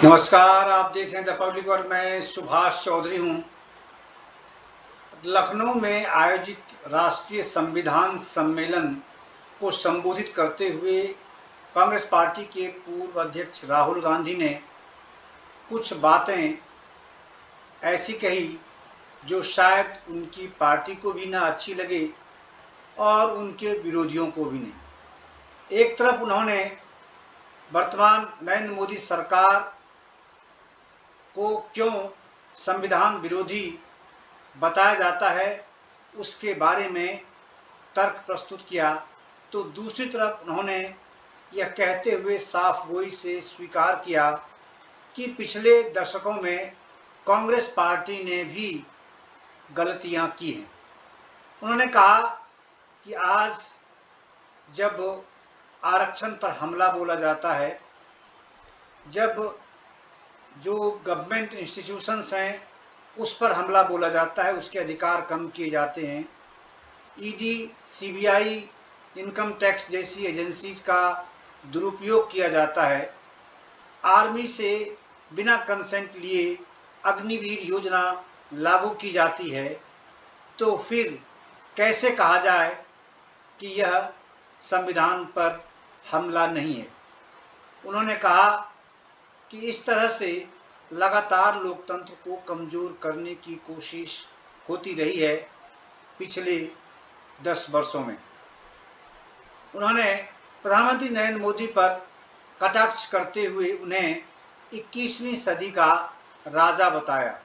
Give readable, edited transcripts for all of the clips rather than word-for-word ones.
नमस्कार, आप देख रहे हैं द पब्लिक वर्ल्ड। मैं सुभाष चौधरी हूं। लखनऊ में आयोजित राष्ट्रीय संविधान सम्मेलन को संबोधित करते हुए कांग्रेस पार्टी के पूर्व अध्यक्ष राहुल गांधी ने कुछ बातें ऐसी कही जो शायद उनकी पार्टी को भी ना अच्छी लगे और उनके विरोधियों को भी नहीं। एक तरफ उन्होंने वर्तमान नरेंद्र मोदी सरकार को क्यों संविधान विरोधी बताया जाता है उसके बारे में तर्क प्रस्तुत किया, तो दूसरी तरफ उन्होंने यह कहते हुए साफ गोई से स्वीकार किया कि पिछले दशकों में कांग्रेस पार्टी ने भी गलतियां की हैं। उन्होंने कहा कि आज जब आरक्षण पर हमला बोला जाता है, जब जो गवर्नमेंट इंस्टीट्यूशंस हैं उस पर हमला बोला जाता है, उसके अधिकार कम किए जाते हैं, ईडी, सीबीआई, इनकम टैक्स जैसी एजेंसीज का दुरुपयोग किया जाता है, आर्मी से बिना कंसेंट लिए अग्निवीर योजना लागू की जाती है, तो फिर कैसे कहा जाए कि यह संविधान पर हमला नहीं है। उन्होंने कहा कि इस तरह से लगातार लोकतंत्र को कमजोर करने की कोशिश होती रही है पिछले 10 वर्षों में। उन्होंने प्रधानमंत्री नरेंद्र मोदी पर कटाक्ष करते हुए उन्हें 21वीं सदी का राजा बताया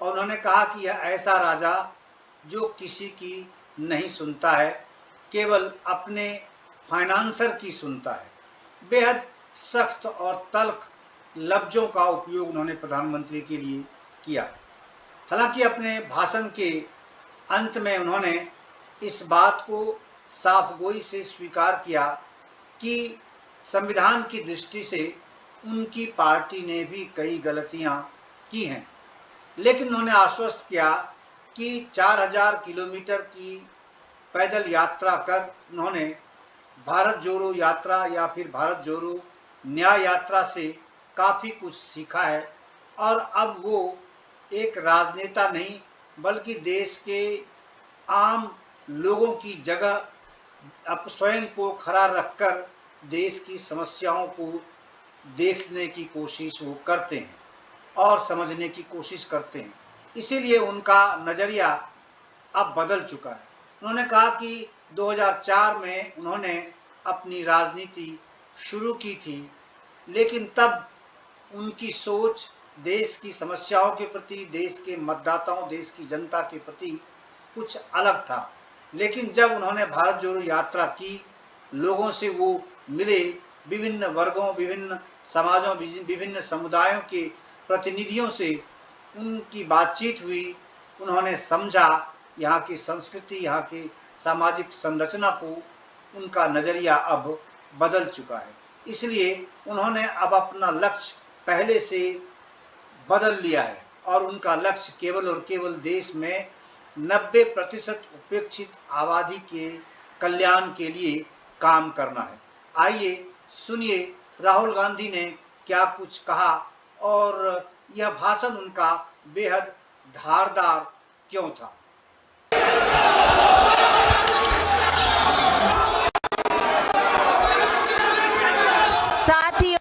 और उन्होंने कहा कि यह ऐसा राजा जो किसी की नहीं सुनता है, केवल अपने फाइनेंसर की सुनता है। बेहद सख्त और तल्ख लफ्जों का उपयोग उन्होंने प्रधानमंत्री के लिए किया। हालांकि अपने भाषण के अंत में उन्होंने इस बात को साफ गोई से स्वीकार किया कि संविधान की दृष्टि से उनकी पार्टी ने भी कई गलतियां की हैं, लेकिन उन्होंने आश्वस्त किया कि 4000 किलोमीटर की पैदल यात्रा कर उन्होंने भारत जोड़ो यात्रा या फिर भारत जोड़ो न्याय यात्रा से काफ़ी कुछ सीखा है और अब वो एक राजनेता नहीं बल्कि देश के आम लोगों की जगह अब स्वयं को खड़ा रखकर देश की समस्याओं को देखने की कोशिश वो करते हैं और समझने की कोशिश करते हैं। इसीलिए उनका नज़रिया अब बदल चुका है। उन्होंने कहा कि 2004 में उन्होंने अपनी राजनीति शुरू की थी, लेकिन तब उनकी सोच देश की समस्याओं के प्रति, देश के मतदाताओं, देश की जनता के प्रति कुछ अलग था। लेकिन जब उन्होंने भारत जोड़ो यात्रा की, लोगों से वो मिले, विभिन्न वर्गों, विभिन्न समाजों, विभिन्न समुदायों के प्रतिनिधियों से उनकी बातचीत हुई, उन्होंने समझा यहाँ की संस्कृति, यहाँ की सामाजिक संरचना को, उनका नज़रिया अब बदल चुका है। इसलिए उन्होंने अब अपना लक्ष्य पहले से बदल लिया है और उनका लक्ष्य केवल और केवल देश में 90% उपेक्षित आबादी के कल्याण के लिए काम करना है। आइए सुनिए राहुल गांधी ने क्या कुछ कहा और यह भाषण उनका बेहद धारदार क्यों था। साथियों,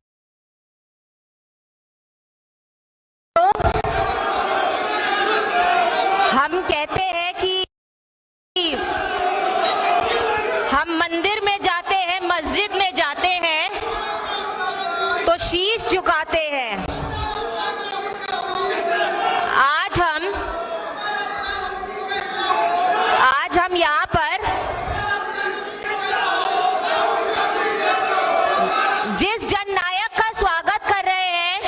हम कहते हैं कि हम मंदिर में जाते हैं, मस्जिद में जाते हैं तो शीश झुकाते हैं। आज हम यहाँ पर जिस जननायक का स्वागत कर रहे हैं,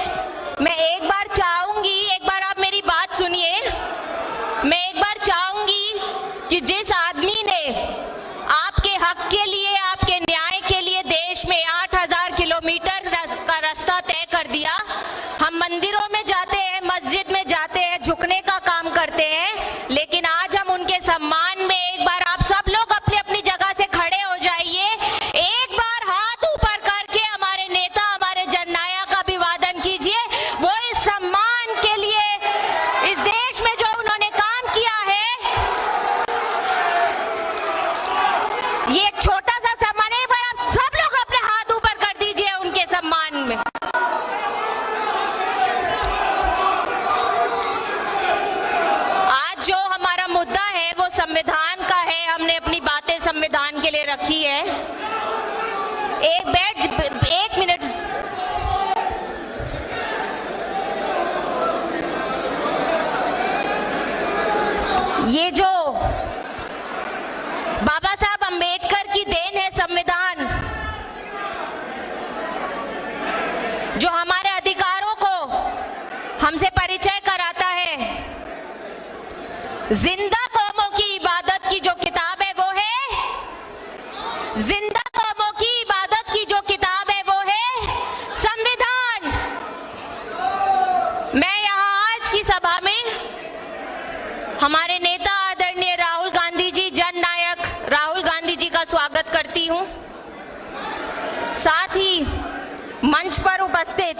मैं एक बार चाहूंगी, एक बार आप मेरी बात सुनिए, मैं एक बार चाहूंगी कि जिस आदमी ने आपके हक के लिए, आपके न्याय के लिए देश में 8000 किलोमीटर का रास्ता तय कर दिया, हम मंदिरों में जाते हैं, मस्जिद में जाते हैं, झुकने का काम करते हैं, लेकिन आज हम उनके सम्मान में एक बार आप सब लोग अपनी अपनी जगह से खड़े हो जाइए, एक बार हाथ ऊपर करके हमारे नेता, हमारे जननायक का अभिवादन कीजिए। रखी है। एक मिनट। ये जो बाबा साहब अंबेडकर की देन है संविधान, जो हमारे अधिकारों को हमसे परिचय कराता है। जिंदा कौमों की इबादत की जो किताब है वो है, जिंदा कौमों की इबादत की जो किताब है वो है संविधान। मैं यहाँ आज की सभा में हमारे नेता आदरणीय राहुल गांधी जी, जननायक राहुल गांधी जी का स्वागत करती हूँ। साथ ही मंच पर उपस्थित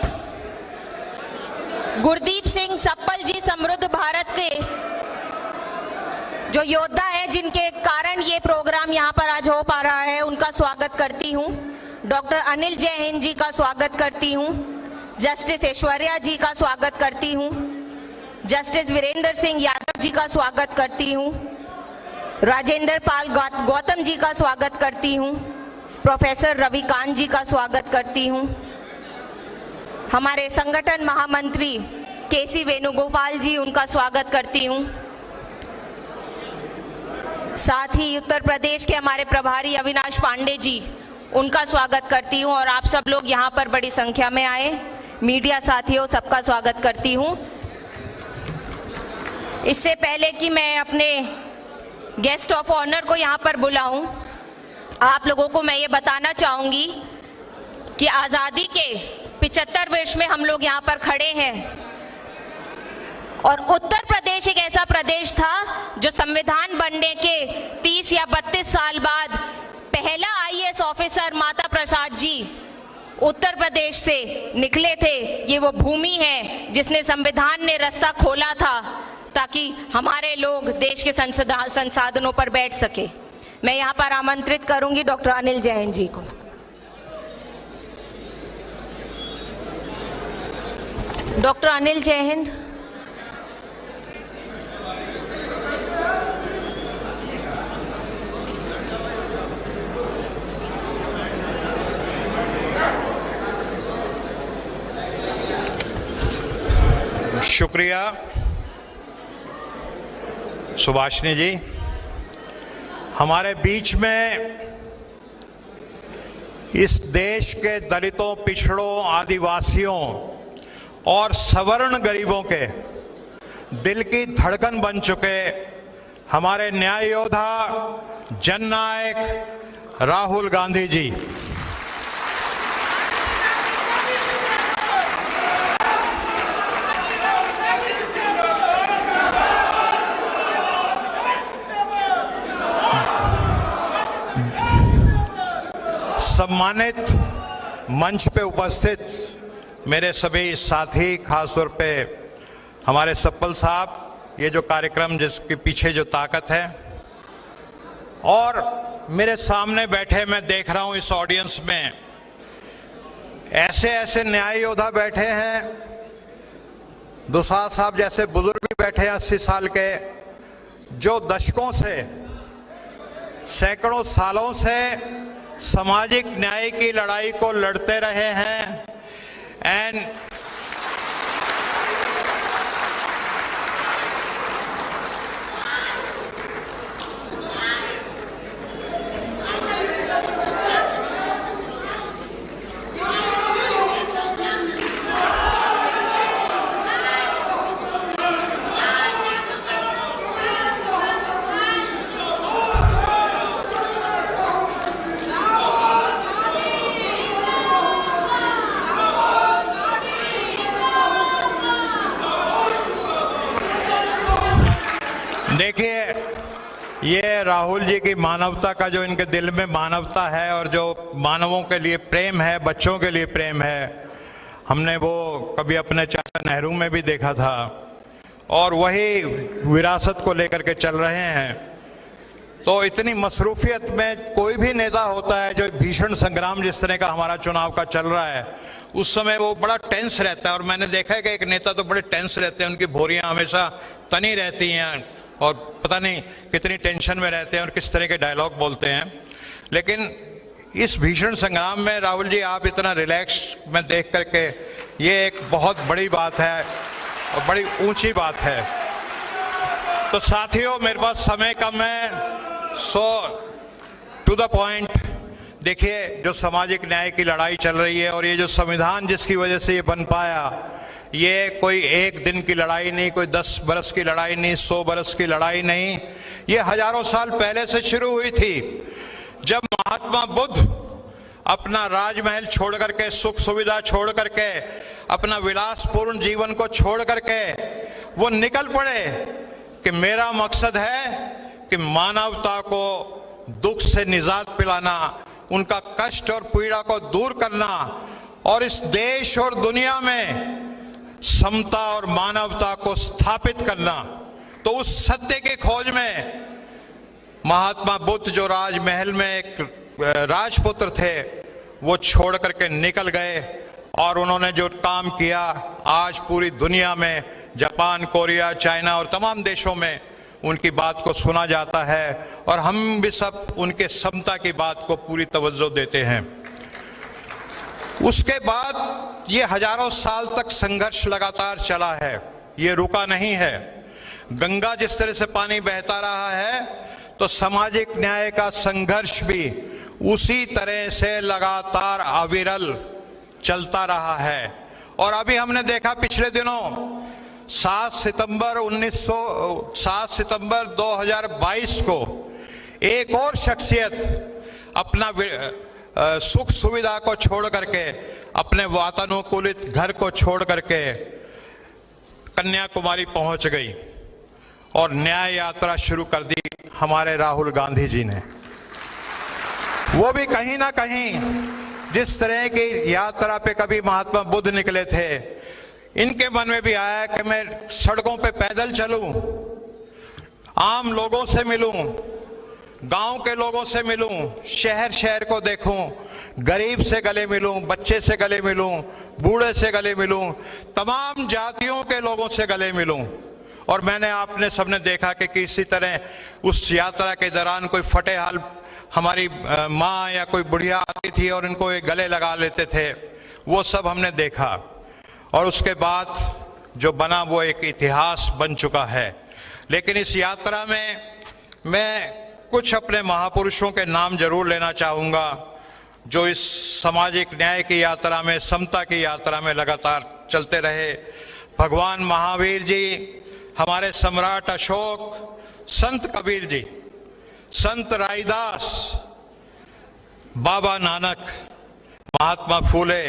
गुरदीप सिंह सप्पल जी, समृद्ध भारत के जो योद्धा हैं, जिनके कारण ये प्रोग्राम यहाँ पर आज हो पा रहा है, उनका स्वागत करती हूँ। डॉक्टर अनिल जय हिंद जी का स्वागत करती हूँ। जस्टिस ऐश्वर्या जी का स्वागत करती हूँ। जस्टिस वीरेंद्र सिंह यादव जी का स्वागत करती हूँ। राजेंद्र पाल गौतम जी का स्वागत करती हूँ। प्रोफेसर रविकांत जी का स्वागत करती हूँ। हमारे संगठन महामंत्री केसी वेणुगोपाल जी, उनका स्वागत करती हूँ। साथ ही उत्तर प्रदेश के हमारे प्रभारी अविनाश पांडे जी, उनका स्वागत करती हूँ। और आप सब लोग यहाँ पर बड़ी संख्या में आए, मीडिया साथियों, सबका स्वागत करती हूँ। इससे पहले कि मैं अपने गेस्ट ऑफ ऑनर को यहाँ पर बुलाऊं, आप लोगों को मैं ये बताना चाहूँगी कि आज़ादी के 75 वर्ष में हम लोग यहाँ पर खड़े हैं और उत्तर प्रदेश एक ऐसा प्रदेश था जो संविधान बनने के 30 या 32 साल बाद पहला IAS ऑफिसर माता प्रसाद जी उत्तर प्रदेश से निकले थे। ये वो भूमि है जिसने संविधान ने रास्ता खोला था ताकि हमारे लोग देश के संसाधनों पर बैठ सके। मैं यहाँ पर आमंत्रित करूंगी डॉक्टर अनिल जैन जी को। डॉक्टर अनिल जय हिंद। शुक्रिया सुभाषिनी जी। हमारे बीच में इस देश के दलितों, पिछड़ों, आदिवासियों और सवर्ण गरीबों के दिल की धड़कन बन चुके हमारे न्याय योद्धा, जननायक राहुल गांधी जी, सम्मानित मंच पे उपस्थित मेरे सभी साथी, खास तौर पे हमारे सप्पल साहब, ये जो कार्यक्रम जिसके पीछे जो ताकत है, और मेरे सामने बैठे मैं देख रहा हूं इस ऑडियंस में ऐसे ऐसे न्याय योद्धा बैठे हैं। दुसाध साहब जैसे बुजुर्ग भी बैठे हैं 80 साल के, जो दशकों से, सैकड़ों सालों से सामाजिक न्याय की लड़ाई को लड़ते रहे हैं। एंड देखिए, ये राहुल जी की मानवता का, जो इनके दिल में मानवता है और जो मानवों के लिए प्रेम है, बच्चों के लिए प्रेम है, हमने वो कभी अपने चाचा नेहरू में भी देखा था और वही विरासत को लेकर के चल रहे हैं। तो इतनी मसरूफियत में कोई भी नेता होता है, जो भीषण संग्राम जिस तरह का हमारा चुनाव का चल रहा है, उस समय वो बड़ा टेंस रहता है। और मैंने देखा है कि एक नेता तो बड़े टेंस रहते हैं, उनकी भौरियां हमेशा तनी रहती हैं और पता नहीं कितनी टेंशन में रहते हैं और किस तरह के डायलॉग बोलते हैं। लेकिन इस भीषण संग्राम में राहुल जी आप इतना रिलैक्स में देख करके, ये एक बहुत बड़ी बात है और बड़ी ऊंची बात है। तो साथियों, मेरे पास समय कम है, सो टू द पॉइंट। देखिए, जो सामाजिक न्याय की लड़ाई चल रही है और ये जो संविधान जिसकी वजह से ये बन पाया, ये कोई एक दिन की लड़ाई नहीं, कोई 10 बरस की लड़ाई नहीं, 100 बरस की लड़ाई नहीं, ये हजारों साल पहले से शुरू हुई थी। जब महात्मा बुद्ध अपना राजमहल छोड़ करके, सुख सुविधा छोड़ करके, अपना विलासपूर्ण जीवन को छोड़ करके वो निकल पड़े कि मेरा मकसद है कि मानवता को दुख से निजात पिलाना, उनका कष्ट और पीड़ा को दूर करना और इस देश और दुनिया में समता और मानवता को स्थापित करना। तो उस सत्य की खोज में महात्मा बुद्ध, जो राजमहल में एक राजपुत्र थे, वो छोड़ करके निकल गए और उन्होंने जो काम किया, आज पूरी दुनिया में, जापान, कोरिया, चाइना और तमाम देशों में उनकी बात को सुना जाता है और हम भी सब उनके समता की बात को पूरी तवज्जो देते हैं। उसके बाद ये हजारों साल तक संघर्ष लगातार चला है, ये रुका नहीं है। गंगा जिस तरह से पानी बहता रहा है, तो सामाजिक न्याय का संघर्ष भी उसी तरह से लगातार अविरल चलता रहा है। और अभी हमने देखा पिछले दिनों 7 सितंबर 2022 को एक और शख्सियत अपना सुख सुविधा को छोड़ करके, अपने वातानुकूलित घर को छोड़ करके कन्याकुमारी पहुंच गई और न्याय यात्रा शुरू कर दी हमारे राहुल गांधी जी ने। वो भी कहीं ना कहीं जिस तरह की यात्रा पे कभी महात्मा बुद्ध निकले थे, इनके मन में भी आया कि मैं सड़कों पे पैदल चलूं, आम लोगों से मिलूं, गांव के लोगों से मिलूं, शहर शहर को देखूं, गरीब से गले मिलूं, बच्चे से गले मिलूं, बूढ़े से गले मिलूं, तमाम जातियों के लोगों से गले मिलूं। और मैंने, आपने सबने देखा कि किसी तरह उस यात्रा के दौरान कोई फटेहाल हमारी माँ या कोई बुढ़िया आती थी और इनको एक गले लगा लेते थे, वो सब हमने देखा। और उसके बाद जो बना वो एक इतिहास बन चुका है। लेकिन इस यात्रा में मैं कुछ अपने महापुरुषों के नाम जरूर लेना चाहूँगा, जो इस सामाजिक न्याय की यात्रा में, समता की यात्रा में लगातार चलते रहे। भगवान महावीर जी, हमारे सम्राट अशोक, संत कबीर जी, संत राईदास, बाबा नानक, महात्मा फूले,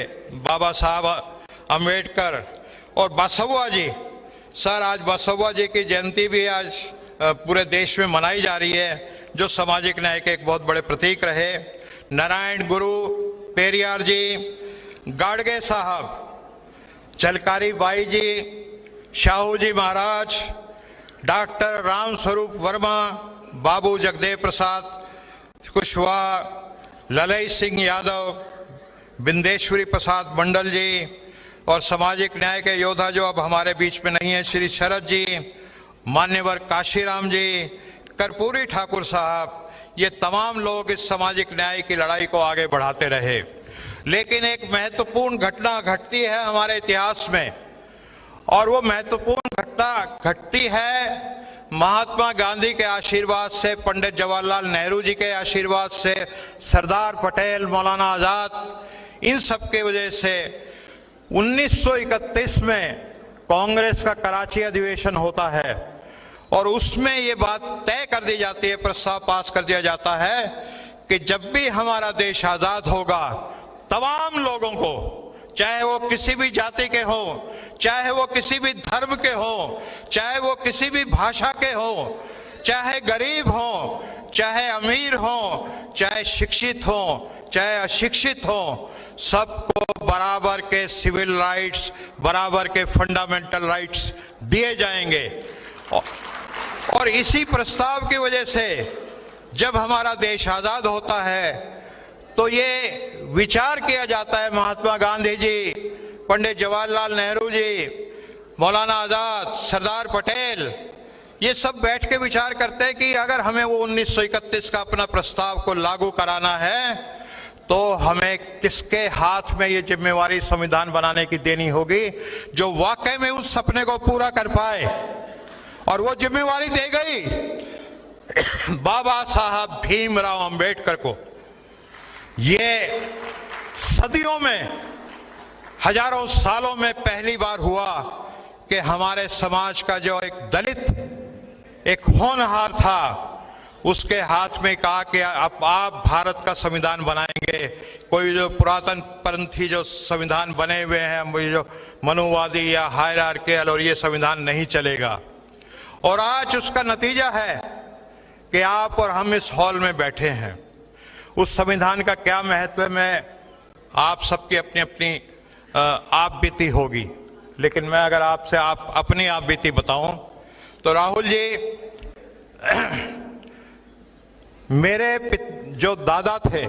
बाबा साहब अम्बेडकर और बसवा जी। सर, आज बसवा जी की जयंती भी आज पूरे देश में मनाई जा रही है, जो सामाजिक न्याय के एक बहुत बड़े प्रतीक रहे। नारायण गुरु, पेरियार जी, गाडगे साहब, झलकारी बाई जी, शाहू जी महाराज, डॉक्टर राम स्वरूप वर्मा, बाबू जगदेव प्रसाद कुशवाहा, ललई सिंह यादव, बिंदेश्वरी प्रसाद मंडल जी और सामाजिक न्याय के योद्धा जो अब हमारे बीच में नहीं है, श्री शरद जी, मान्यवर काशीराम जी, कर्पूरी ठाकुर साहब, ये तमाम लोग इस सामाजिक न्याय की लड़ाई को आगे बढ़ाते रहे। लेकिन एक महत्वपूर्ण घटना घटती है हमारे इतिहास में, और वो महत्वपूर्ण घटना घटती है महात्मा गांधी के आशीर्वाद से, पंडित जवाहरलाल नेहरू जी के आशीर्वाद से, सरदार पटेल, मौलाना आजाद, इन सब के वजह से 1931 में कांग्रेस का कराची अधिवेशन होता है और उसमें ये बात तय कर दी जाती है, प्रस्ताव पास कर दिया जाता है कि जब भी हमारा देश आजाद होगा, तमाम लोगों को, चाहे वो किसी भी जाति के हो, चाहे वो किसी भी धर्म के हो, चाहे वो किसी भी भाषा के हो, चाहे गरीब हो, चाहे अमीर हो, चाहे शिक्षित हो, चाहे अशिक्षित हो, सबको बराबर के सिविल राइट्स, बराबर के फंडामेंटल राइट्स दिए जाएंगे। और इसी प्रस्ताव की वजह से जब हमारा देश आजाद होता है तो ये विचार किया जाता है, महात्मा गांधी जी, पंडित जवाहरलाल नेहरू जी, मौलाना आजाद, सरदार पटेल, ये सब बैठ के विचार करते हैं कि अगर हमें वो 1931 का अपना प्रस्ताव को लागू कराना है तो हमें किसके हाथ में ये जिम्मेवारी संविधान बनाने की देनी होगी जो वाकई में उस सपने को पूरा कर पाए। और वो जिम्मेवारी दी गई बाबा साहब भीमराव अंबेडकर को। ये सदियों में, हजारों सालों में पहली बार हुआ कि हमारे समाज का जो एक दलित, एक होनहार था, उसके हाथ में कहा कि अब आप भारत का संविधान बनाएंगे। कोई जो पुरातन पंथी जो संविधान बने हुए हैं, जो मनुवादी या हायरार्कियल, और ये संविधान नहीं चलेगा। और आज उसका नतीजा है कि आप और हम इस हॉल में बैठे हैं। उस संविधान का क्या महत्व है, मैं आप सबकी अपनी अपनी आप बीती होगी, लेकिन मैं अगर आपसे अपनी आप बीती बताऊं तो राहुल जी, मेरे जो दादा थे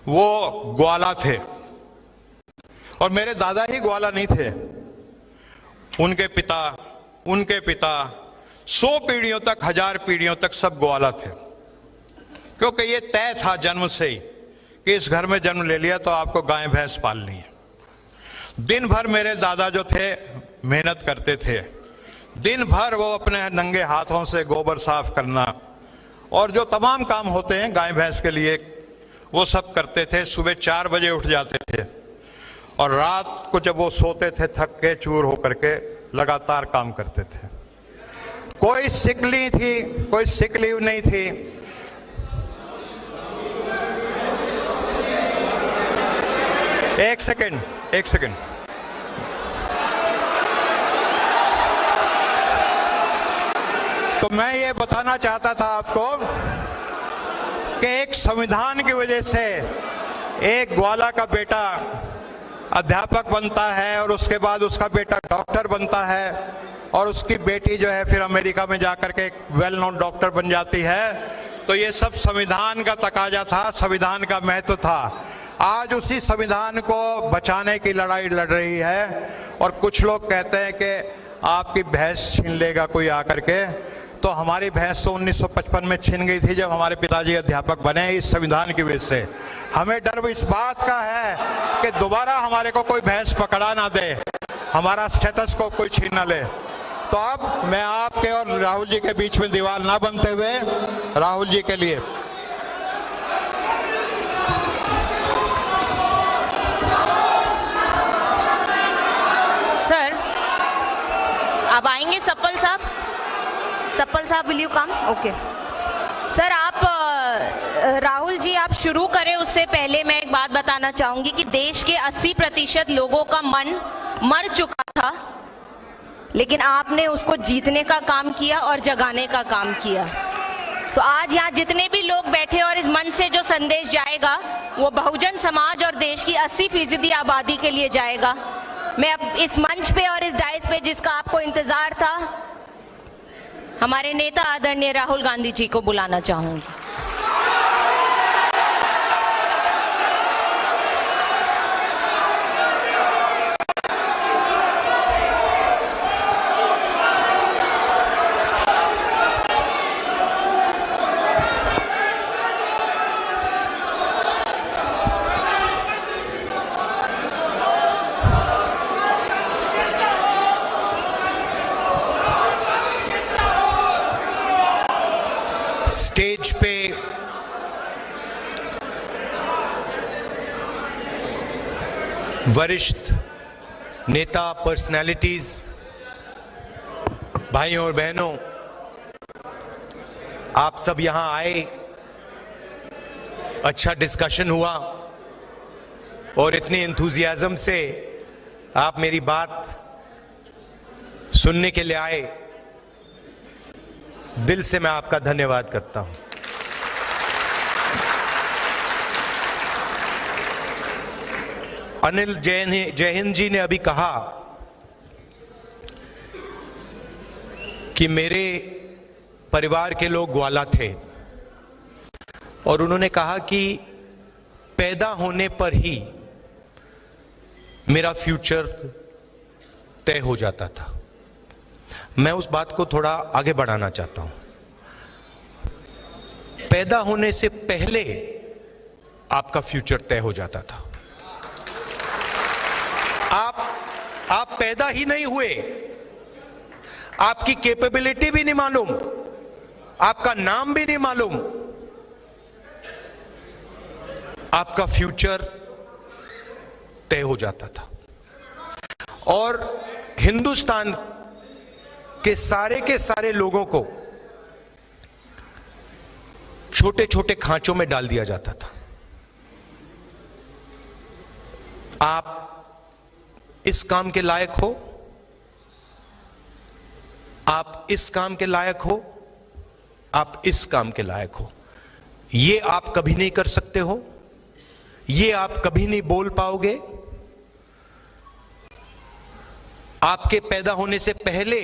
वो ग्वाला थे, और मेरे दादा ही ग्वाला नहीं थे, उनके पिता 100 पीढ़ियों तक, 1000 पीढ़ियों तक सब ग्वाला थे। क्योंकि ये तय था जन्म से ही कि इस घर में जन्म ले लिया तो आपको गाय भैंस पालनी है। दिन भर मेरे दादा जो थे मेहनत करते थे, दिन भर वो अपने नंगे हाथों से गोबर साफ करना और जो तमाम काम होते हैं गाय भैंस के लिए वो सब करते थे। सुबह 4 बजे उठ जाते थे और रात को जब वो सोते थे थक के चूर होकर के लगातार काम करते थे। कोई सिक लीव थी, कोई सिक लीव नहीं थी। एक सेकंड तो मैं ये बताना चाहता था आपको कि एक संविधान की वजह से एक ग्वाला का बेटा अध्यापक बनता है और उसके बाद उसका बेटा डॉक्टर बनता है और उसकी बेटी जो है फिर अमेरिका में जाकर के एक वेल नोन डॉक्टर बन जाती है। तो ये सब संविधान का तकाजा था, संविधान का महत्व था। आज उसी संविधान को बचाने की लड़ाई लड़ रही है और कुछ लोग कहते हैं कि आपकी भैंस छीन लेगा कोई आकर के। तो हमारी भैंस तो 1955 में छिन गई थी जब हमारे पिताजी अध्यापक बने इस संविधान की वजह से। हमें डर इस बात का है कि दोबारा हमारे को कोई भैंस पकड़ा ना दे, हमारा स्टेटस को कोई छीन ना ले। तो अब मैं आपके और राहुल जी के बीच में दीवार ना बनते हुए राहुल जी के लिए सर अब आएंगे सप्पल साहब will you come? Okay sir, आप राहुल जी आप शुरू करें उससे पहले मैं एक बात बताना चाहूंगी कि देश के 80% लोगों का मन मर चुका था, लेकिन आपने उसको जीतने का काम किया और जगाने का काम किया। तो आज यहाँ जितने भी लोग बैठे और इस मंच से जो संदेश जाएगा वो बहुजन समाज और देश की 80% आबादी के लिए जाएगा। मैं अब इस मंच पे और इस डाइस पे जिसका आपको इंतजार था, हमारे नेता आदरणीय राहुल गांधी जी को बुलाना चाहूंगी। स्टेज पे वरिष्ठ नेता, पर्सनालिटीज, भाइयों और बहनों, आप सब यहां आए, अच्छा डिस्कशन हुआ और इतने एंथुजियाज्म से आप मेरी बात सुनने के लिए आए। दिल से मैं आपका धन्यवाद करता हूं। अनिल जैहिंद जी ने अभी कहा कि मेरे परिवार के लोग ग्वाला थे और उन्होंने कहा कि पैदा होने पर ही मेरा फ्यूचर तय हो जाता था। मैं उस बात को थोड़ा आगे बढ़ाना चाहता हूं। पैदा होने से पहले आपका फ्यूचर तय हो जाता था। आप पैदा ही नहीं हुए, आपकी कैपेबिलिटी भी नहीं मालूम, आपका नाम भी नहीं मालूम, आपका फ्यूचर तय हो जाता था। और हिंदुस्तान के सारे लोगों को छोटे छोटे खांचों में डाल दिया जाता था। आप इस काम के लायक हो, आप इस काम के लायक हो, आप इस काम के लायक हो, ये आप कभी नहीं कर सकते हो, ये आप कभी नहीं बोल पाओगे। आपके पैदा होने से पहले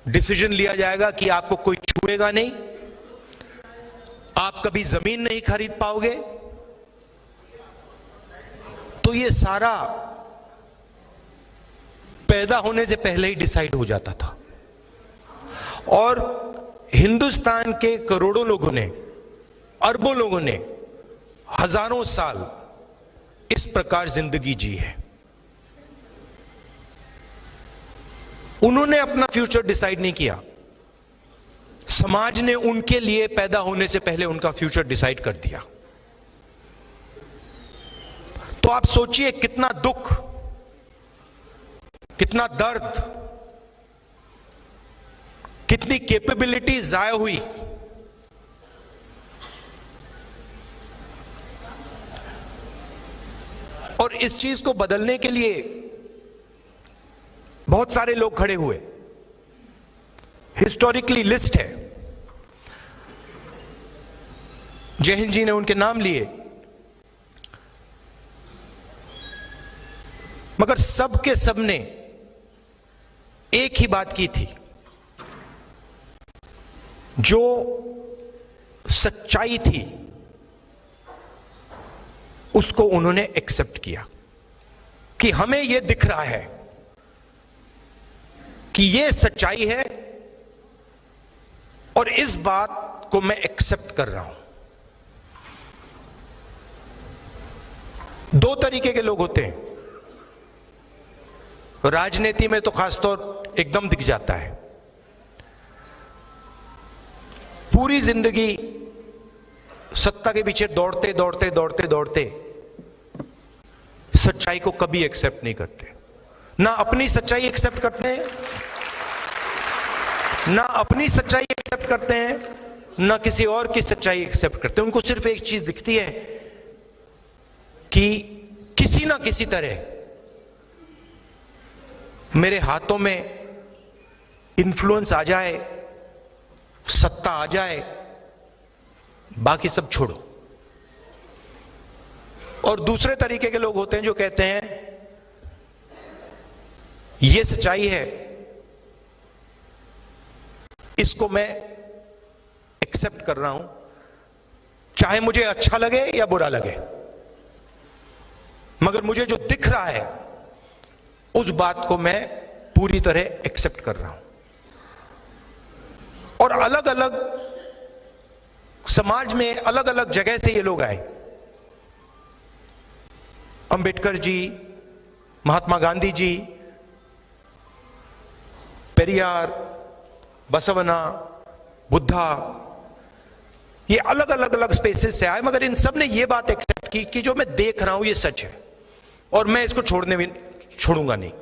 डिसीजन लिया जाएगा कि आपको कोई छुएगा नहीं, आप कभी जमीन नहीं खरीद पाओगे। तो ये सारा पैदा होने से पहले ही डिसाइड हो जाता था। और हिंदुस्तान के करोड़ों लोगों ने, अरबों लोगों ने हजारों साल इस प्रकार जिंदगी जी है। उन्होंने अपना फ्यूचर डिसाइड नहीं किया, समाज ने उनके लिए पैदा होने से पहले उनका फ्यूचर डिसाइड कर दिया। तो आप सोचिए कितना दुख, कितना दर्द, कितनी कैपेबिलिटी जाया हुई। और इस चीज को बदलने के लिए बहुत सारे लोग खड़े हुए। हिस्टोरिकली लिस्ट है, जय हिंद जी ने उनके नाम लिए, मगर सब के सब ने एक ही बात की थी, जो सच्चाई थी उसको उन्होंने एक्सेप्ट किया कि हमें यह दिख रहा है कि यह सच्चाई है और इस बात को मैं एक्सेप्ट कर रहा हूं। दो तरीके के लोग होते हैं, राजनीति में तो खासतौर एकदम दिख जाता है। पूरी जिंदगी सत्ता के पीछे दौड़ते दौड़ते दौड़ते दौड़ते सच्चाई को कभी एक्सेप्ट नहीं करते, ना अपनी सच्चाई एक्सेप्ट करते हैं, ना अपनी सच्चाई एक्सेप्ट करते हैं, ना किसी और की सच्चाई एक्सेप्ट करते हैं। उनको सिर्फ एक चीज दिखती है कि किसी ना किसी तरह मेरे हाथों में इन्फ्लुएंस आ जाए, सत्ता आ जाए, बाकी सब छोड़ो। और दूसरे तरीके के लोग होते हैं जो कहते हैं यह सच्चाई है, इसको मैं एक्सेप्ट कर रहा हूं, चाहे मुझे अच्छा लगे या बुरा लगे, मगर मुझे जो दिख रहा है उस बात को मैं पूरी तरह एक्सेप्ट कर रहा हूं। और अलग अलग समाज में अलग अलग जगह से ये लोग आए। अंबेडकर जी, महात्मा गांधी जी, पेरियार, बसवना, बुद्धा, ये अलग अलग अलग स्पेसेस से आए, मगर इन सब ने ये बात एक्सेप्ट की कि जो मैं देख रहा हूं ये सच है और मैं इसको छोड़ूंगा नहीं।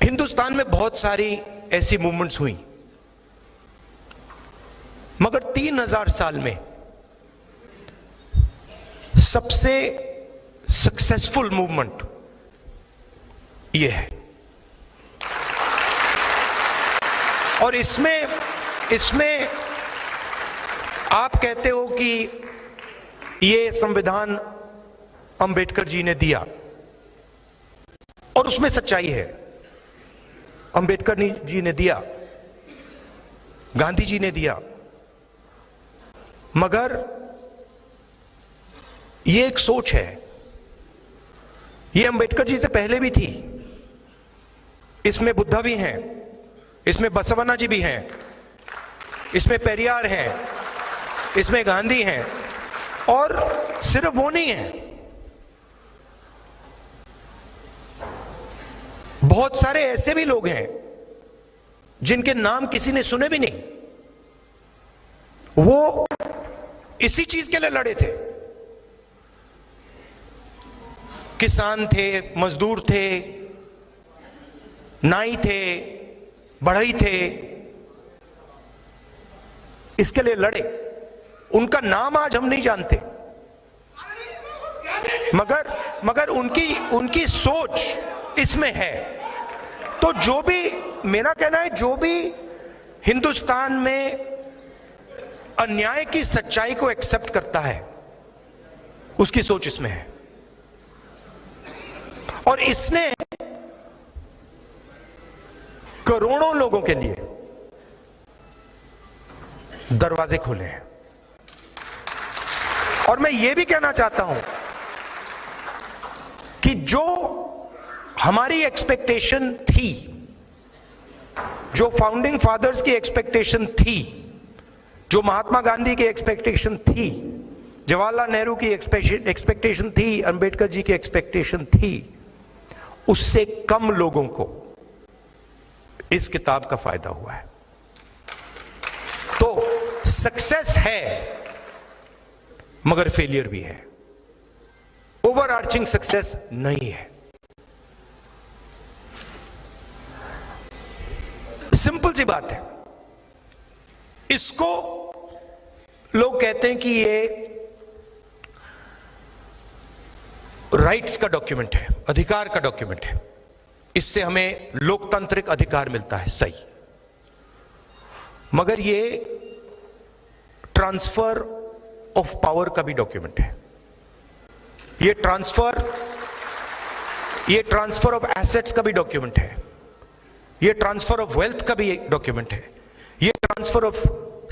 हिंदुस्तान में बहुत सारी ऐसी मूवमेंट्स हुई, मगर 3000 साल में सबसे सक्सेसफुल मूवमेंट यह है। और इसमें आप कहते हो कि यह संविधान अंबेडकर जी ने दिया, और उसमें सच्चाई है। अंबेडकर जी ने दिया, गांधी जी ने दिया, मगर यह एक सोच है ये अंबेडकर जी से पहले भी थी। इसमें बुद्धा भी हैं, इसमें बसवन्ना जी भी हैं, इसमें पेरियार हैं, इसमें गांधी हैं, और सिर्फ वो नहीं है, बहुत सारे ऐसे भी लोग हैं जिनके नाम किसी ने सुने भी नहीं। वो इसी चीज के लिए लड़े थे। किसान थे, मजदूर थे, नाई थे, बढ़ई थे, इसके लिए लड़े। उनका नाम आज हम नहीं जानते, मगर उनकी सोच इसमें है। तो जो भी, मेरा कहना है, जो भी हिंदुस्तान में अन्याय की सच्चाई को एक्सेप्ट करता है, उसकी सोच इसमें है। और इसने करोड़ों लोगों के लिए दरवाजे खोले हैं। और मैं यह भी कहना चाहता हूं कि जो हमारी एक्सपेक्टेशन थी, जो फाउंडिंग फादर्स की एक्सपेक्टेशन थी, जो महात्मा गांधी की एक्सपेक्टेशन थी, जवाहरलाल नेहरू की एक्सपेक्टेशन थी, अंबेडकर जी की एक्सपेक्टेशन थी, उससे कम लोगों को इस किताब का फायदा हुआ है। तो सक्सेस है मगर फेलियर भी है, ओवरआर्चिंग सक्सेस नहीं है। सिंपल सी बात है। इसको लोग कहते हैं कि ये राइट्स का डॉक्यूमेंट है, अधिकार का डॉक्यूमेंट है, इससे हमें लोकतांत्रिक अधिकार मिलता है, सही। मगर ये ट्रांसफर ऑफ पावर का भी डॉक्यूमेंट है। ये ट्रांसफर ऑफ एसेट्स का भी डॉक्यूमेंट है। ये ट्रांसफर ऑफ वेल्थ का भी डॉक्यूमेंट है। ये ट्रांसफर ऑफ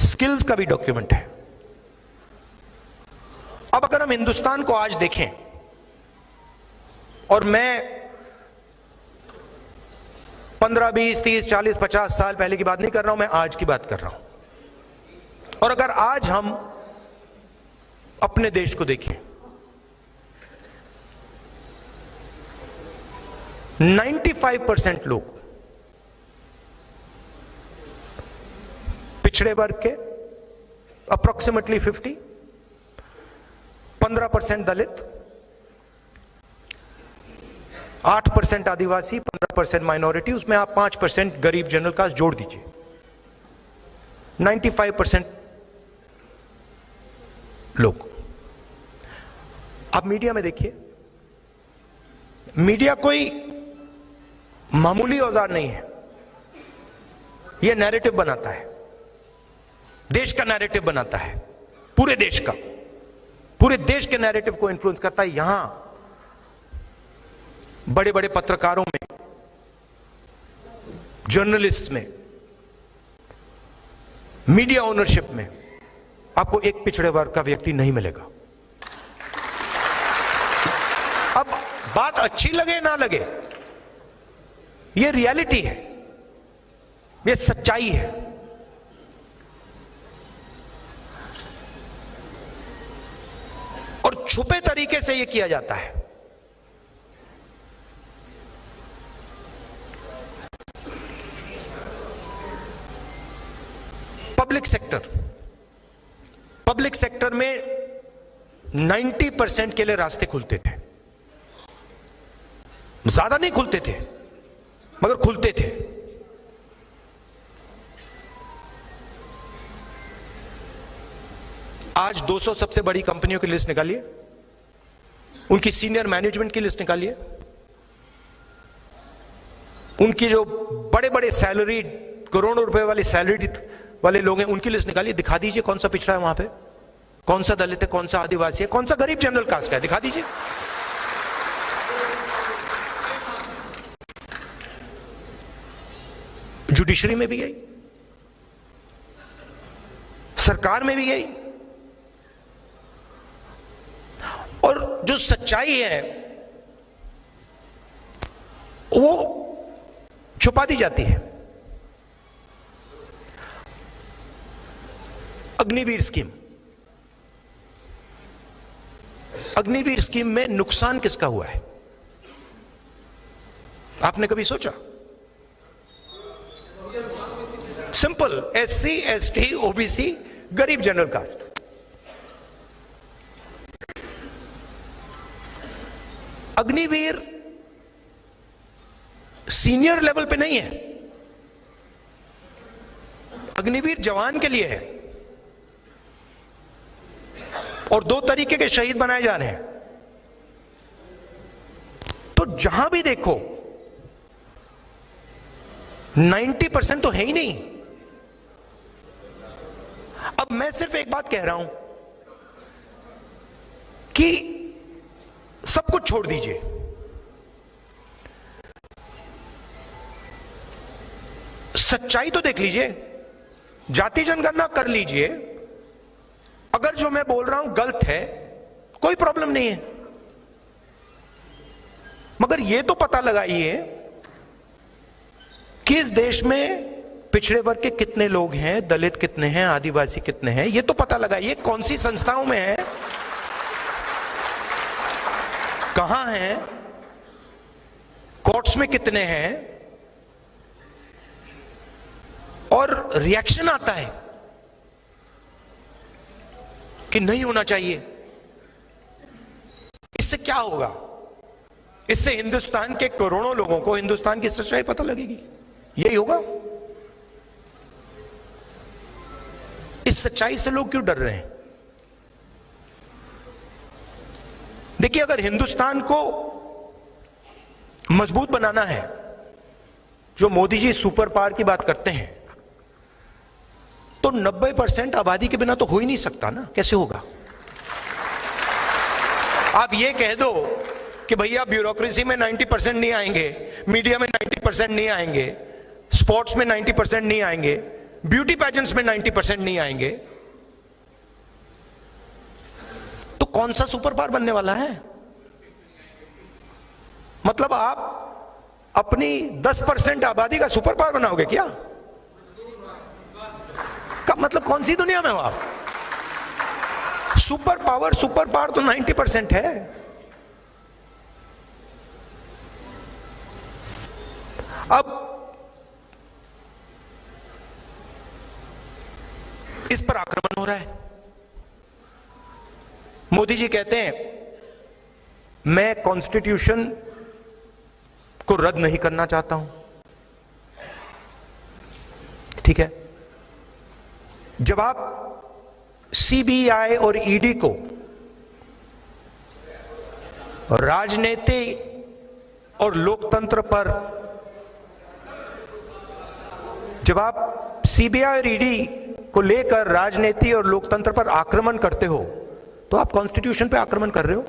स्किल्स का भी डॉक्यूमेंट है। अब अगर हम हिंदुस्तान को आज देखें, और मैं 15, 20, 30, 40, 50 साल पहले की बात नहीं कर रहा हूं, मैं आज की बात कर रहा हूं। और अगर आज हम अपने देश को देखें, 95% लोग पिछड़े वर्ग के, अप्रोक्सीमेटली 50, 15% दलित, 8% आदिवासी, 15% माइनॉरिटी, उसमें आप 5% गरीब जनरल कास्ट जोड़ दीजिए, 95% लोग। आप मीडिया में देखिए, मीडिया कोई मामूली औजार नहीं है। यह नैरेटिव बनाता है, देश का नैरेटिव बनाता है, पूरे देश का, पूरे देश के नैरेटिव को इन्फ्लुएंस करता है। यहां बड़े बड़े पत्रकारों में, जर्नलिस्ट में, मीडिया ओनरशिप में आपको एक पिछड़े वर्ग का व्यक्ति नहीं मिलेगा। अब बात अच्छी लगे ना लगे, यह रियलिटी है, यह सच्चाई है। और छुपे तरीके से यह किया जाता है। पब्लिक सेक्टर में 90% के लिए रास्ते खुलते थे। ज्यादा नहीं खुलते थे, मगर खुलते थे। आज 200 सबसे बड़ी कंपनियों की लिस्ट निकालिए, उनकी सीनियर मैनेजमेंट की लिस्ट निकालिए, उनकी जो बड़े बड़े सैलरी, करोड़ों रुपए वाली सैलरी वाले लोग हैं, उनकी लिस्ट निकालिए। दिखा दीजिए कौन सा पिछड़ा है वहां पे, कौन सा दलित है, कौन सा आदिवासी है, कौन सा गरीब जनरल कास्ट का है, दिखा दीजिए। जुडिशरी में भी गई, सरकार में भी गई। और जो सच्चाई है वो छुपा दी जाती है। अग्निवीर स्कीम, अग्निवीर स्कीम में नुकसान किसका हुआ है? आपने कभी सोचा? सिंपल, एससी, एसटी, ओबीसी, गरीब general caste. Agniveer senior level पे नहीं है, अग्निवीर जवान के लिए है। और 2 तरीके के शहीद बनाए जा रहे हैं। तो जहां भी देखो 90% तो है ही नहीं। अब मैं सिर्फ एक बात कह रहा हूं कि सब कुछ छोड़ दीजिए, सच्चाई तो देख लीजिए, जाति जनगणना कर लीजिए। अगर जो मैं बोल रहा हूं गलत है, कोई प्रॉब्लम नहीं है, मगर यह तो पता लगाइए कि इस देश में पिछड़े वर्ग के कितने लोग हैं, दलित कितने हैं, आदिवासी कितने हैं, यह तो पता लगाइए। कौन सी संस्थाओं में है, कहां हैं, कोर्ट्स में कितने हैं, और रिएक्शन आता है कि नहीं होना चाहिए। इससे क्या होगा? इससे हिंदुस्तान के करोड़ों लोगों को हिंदुस्तान की सच्चाई पता लगेगी। यही होगा। इस सच्चाई से लोग क्यों डर रहे हैं? देखिए, अगर हिंदुस्तान को मजबूत बनाना है, जो मोदी जी सुपर पावर की बात करते हैं, तो 90% आबादी के बिना तो हो ही नहीं सकता ना। कैसे होगा? आप ये कह दो कि भैया ब्यूरोक्रेसी में 90% नहीं आएंगे, मीडिया में 90% नहीं आएंगे, स्पोर्ट्स में 90% नहीं आएंगे, ब्यूटी पैजेंट्स में 90% नहीं आएंगे, तो कौन सा सुपर पावर बनने वाला है? मतलब आप अपनी 10% आबादी का सुपर पावर बनाओगे क्या? मतलब कौन सी दुनिया में हो आप? सुपर पावर तो 90% है। अब इस पर आक्रमण हो रहा है। मोदी जी कहते हैं मैं कॉन्स्टिट्यूशन को रद्द नहीं करना चाहता हूं। ठीक है, जब आप सीबीआई और ईडी को राजनीति और लोकतंत्र पर, जब आप सीबीआई और ईडी को लेकर राजनीति और लोकतंत्र पर आक्रमण करते हो, तो आप कॉन्स्टिट्यूशन पे आक्रमण कर रहे हो।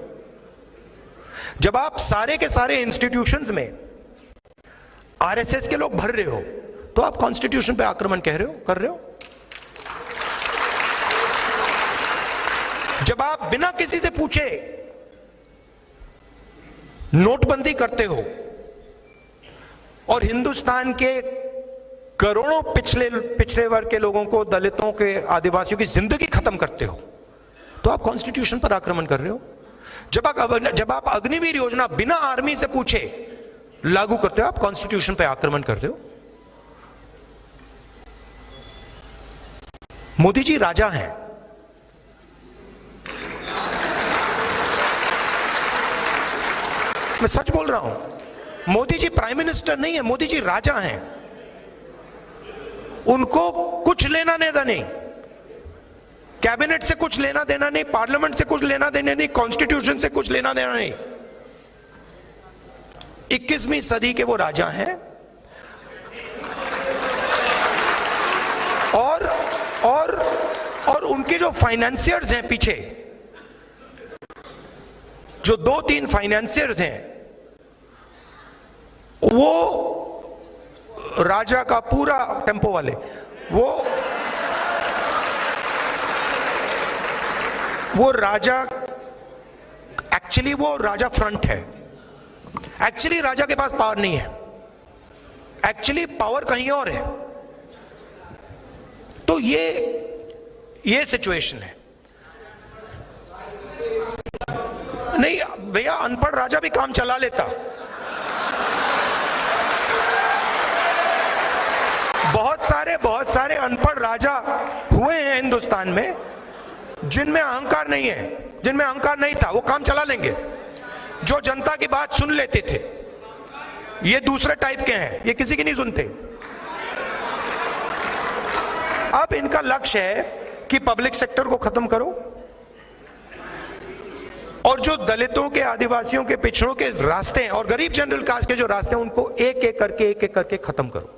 जब आप सारे के सारे इंस्टीट्यूशंस में आरएसएस के लोग भर रहे हो, तो आप कॉन्स्टिट्यूशन पे आक्रमण कर रहे हो। जब आप बिना किसी से पूछे नोटबंदी करते हो और हिंदुस्तान के करोड़ों पिछड़े वर्ग के लोगों को, दलितों के, आदिवासियों की जिंदगी खत्म करते हो, तो आप कॉन्स्टिट्यूशन पर आक्रमण कर रहे हो। जब आप अग्निवीर योजना बिना आर्मी से पूछे लागू करते हो, आप कॉन्स्टिट्यूशन पर आक्रमण कर रहे हो। मोदी जी राजा हैं। मैं सच बोल रहा हूं। मोदी जी प्राइम मिनिस्टर नहीं है, मोदी जी राजा हैं। उनको कुछ लेना देना नहीं, कैबिनेट से कुछ लेना देना नहीं, पार्लियामेंट से कुछ लेना देना नहीं, कॉन्स्टिट्यूशन से कुछ लेना देना नहीं। 21वीं सदी के वो राजा हैं। और उनके जो फाइनेंसियर्स हैं पीछे, जो 2-3 फाइनेंसियर्स हैं, वो राजा का पूरा टेम्पो वाले, वो राजा, एक्चुअली वो राजा फ्रंट है। एक्चुअली राजा के पास पावर नहीं है। एक्चुअली पावर कहीं और है। तो ये सिचुएशन है। नहीं भैया, अनपढ़ राजा भी काम चला लेता। बहुत सारे अनपढ़ राजा हुए हैं हिंदुस्तान में जिनमें अहंकार नहीं है, जिनमें अहंकार नहीं था, वो काम चला लेंगे। जो जनता की बात सुन लेते थे, ये दूसरे टाइप के हैं, ये किसी की नहीं सुनते। अब इनका लक्ष्य है कि पब्लिक सेक्टर को खत्म करो और जो दलितों के, आदिवासियों के, पिछड़ों के रास्ते हैं और गरीब जनरल कास्ट के जो रास्ते हैं, उनको एक एक करके खत्म करो।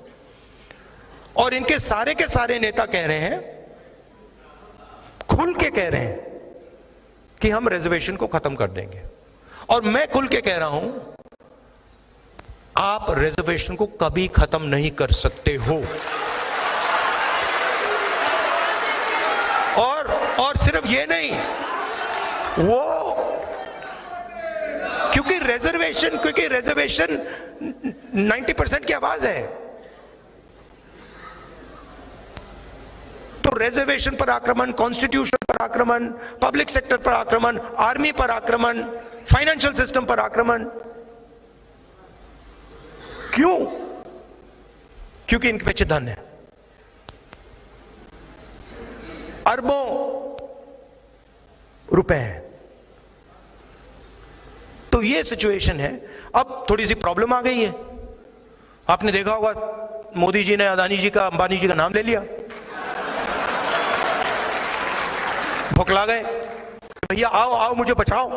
और इनके सारे के सारे नेता कह रहे हैं, खुल के कह रहे हैं कि हम रिजर्वेशन को खत्म कर देंगे। और मैं खुल के कह रहा हूं, आप रिजर्वेशन को कभी खत्म नहीं कर सकते हो। और सिर्फ ये नहीं, वो क्योंकि रिजर्वेशन 90% की आवाज है, तो रिजर्वेशन पर आक्रमण, कॉन्स्टिट्यूशन पर आक्रमण, पब्लिक सेक्टर पर आक्रमण, आर्मी पर आक्रमण, फाइनेंशियल सिस्टम पर आक्रमण। क्यों? क्योंकि इनके पीछे धन है, अरबों रुपए हैं। तो ये सिचुएशन है। अब थोड़ी सी प्रॉब्लम आ गई है। आपने देखा होगा, मोदी जी ने अदानी जी का, अंबानी जी का नाम ले लिया। भुखला गए, भैया आओ आओ मुझे बचाओ।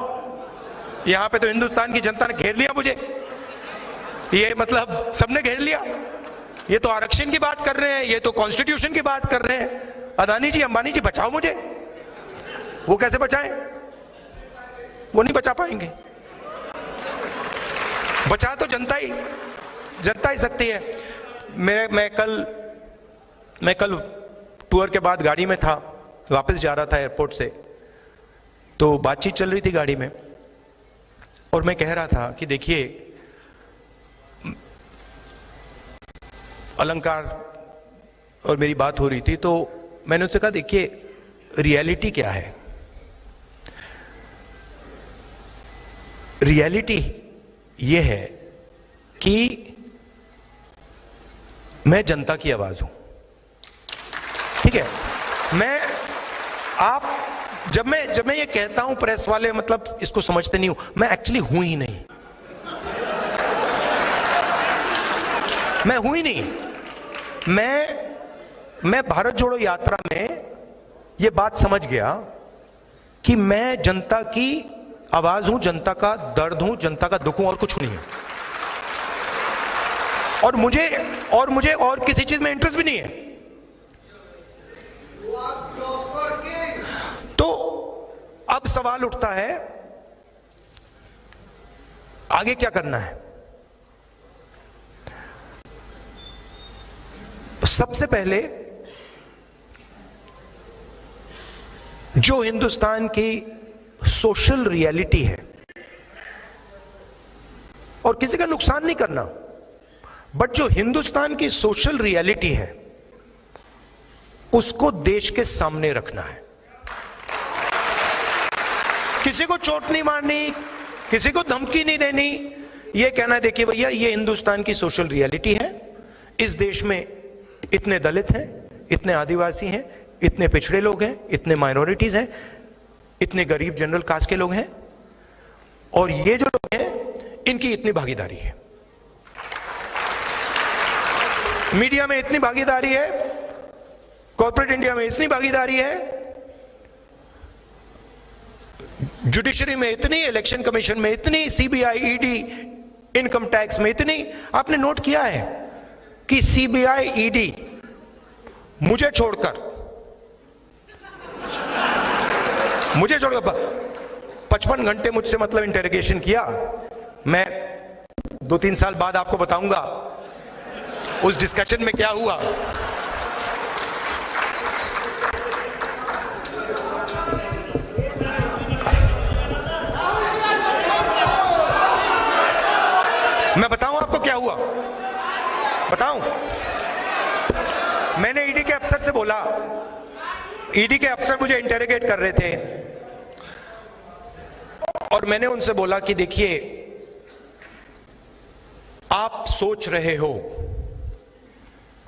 यहां पे तो हिंदुस्तान की जनता ने घेर लिया मुझे, ये मतलब सबने घेर लिया। ये तो आरक्षण की बात कर रहे हैं, ये तो कॉन्स्टिट्यूशन की बात कर रहे हैं। अदानी जी, अंबानी जी बचाओ मुझे। वो कैसे बचाएं? वो नहीं बचा पाएंगे। बचा तो जनता ही सकती है। मैं कल टूर के बाद गाड़ी में था, वापस जा रहा था एयरपोर्ट से, तो बातचीत चल रही थी गाड़ी में और मैं कह रहा था कि देखिए, अलंकार और मेरी बात हो रही थी, तो मैंने उससे कहा देखिए रियलिटी क्या है। रियलिटी ये है कि मैं जनता की आवाज हूं, ठीक है। जब मैं ये कहता हूं, प्रेस वाले मतलब इसको समझते नहीं हूं, मैं एक्चुअली हूं ही नहीं, मैं हूं ही नहीं। मैं भारत जोड़ो यात्रा में ये बात समझ गया कि मैं जनता की आवाज हूं, जनता का दर्द हूं, जनता का दुख हूं, और कुछ नहीं हूं। और मुझे और किसी चीज में इंटरेस्ट भी नहीं है। तो अब सवाल उठता है आगे क्या करना है। सबसे पहले जो हिंदुस्तान की सोशल रियलिटी है, और किसी का नुकसान नहीं करना, बट जो हिंदुस्तान की सोशल रियलिटी है उसको देश के सामने रखना है। किसी को चोट नहीं मारनी, किसी को धमकी नहीं देनी, यह कहना है देखिए भैया ये हिंदुस्तान की सोशल रियलिटी है, इस देश में इतने दलित हैं, इतने आदिवासी हैं, इतने पिछड़े लोग हैं, इतने माइनॉरिटीज हैं, इतने गरीब जनरल कास्ट के लोग हैं, और ये जो लोग हैं इनकी इतनी भागीदारी है, मीडिया में इतनी भागीदारी है, कॉर्पोरेट इंडिया में इतनी भागीदारी है, जुडिशरी में इतनी, इलेक्शन कमीशन में इतनी, सीबीआई, ईडी, इनकम टैक्स में इतनी। आपने नोट किया है कि सीबीआई, ईडी मुझे छोड़कर 55 घंटे मुझसे मतलब इंटरोगेशन किया। मैं 2-3 साल बाद आपको बताऊंगा उस डिस्कशन में क्या हुआ। मैं बताऊं आपको क्या हुआ। बताऊं, मैंने ईडी के अफसर से बोला, ईडी के अफसर मुझे इंटेरोगेट कर रहे थे और मैंने उनसे बोला कि देखिए, आप सोच रहे हो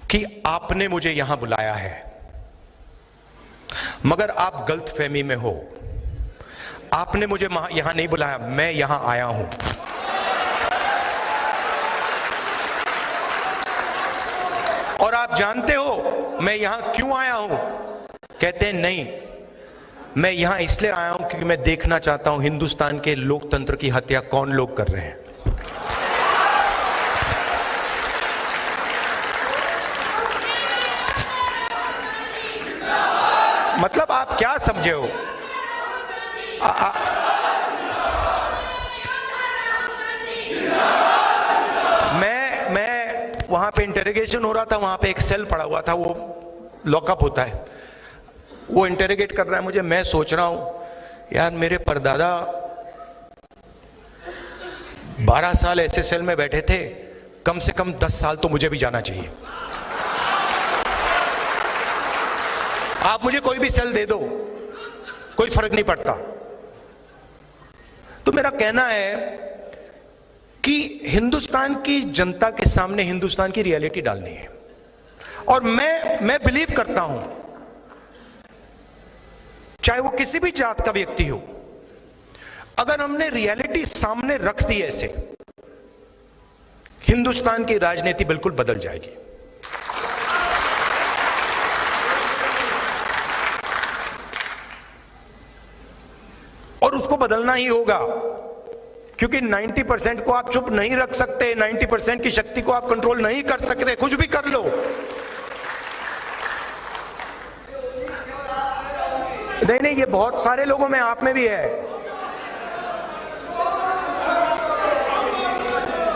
कि आपने मुझे यहां बुलाया है, मगर आप गलतफहमी में हो। आपने मुझे यहां नहीं बुलाया, मैं यहां आया हूं। और आप जानते हो मैं यहां क्यों आया हूं? कहते हैं नहीं, मैं यहां इसलिए आया हूं क्योंकि मैं देखना चाहता हूं हिंदुस्तान के लोकतंत्र की हत्या कौन लोग कर रहे हैं। मतलब आप क्या समझे हो? मैं वहां पे इंटेरोगेशन हो रहा था, वहां पे एक सेल पड़ा हुआ था, वो लॉकअप होता है, वो इंटेरोगेट कर रहा है मुझे। मैं सोच रहा हूं यार, मेरे परदादा 12 साल ऐसे सेल में बैठे थे, कम से कम 10 साल तो मुझे भी जाना चाहिए। आप मुझे कोई भी सेल दे दो, कोई फर्क नहीं पड़ता। तो मेरा कहना है कि हिंदुस्तान की जनता के सामने हिंदुस्तान की रियलिटी डालनी है। और मैं बिलीव करता हूं, चाहे वो किसी भी जात का व्यक्ति हो, अगर हमने रियलिटी सामने रख दी ऐसे, हिंदुस्तान की राजनीति बिल्कुल बदल जाएगी। और उसको बदलना ही होगा, क्योंकि 90% को आप चुप नहीं रख सकते, 90% की शक्ति को आप कंट्रोल नहीं कर सकते, कुछ भी कर लो। नहीं, ये बहुत सारे लोगों में, आप में भी है।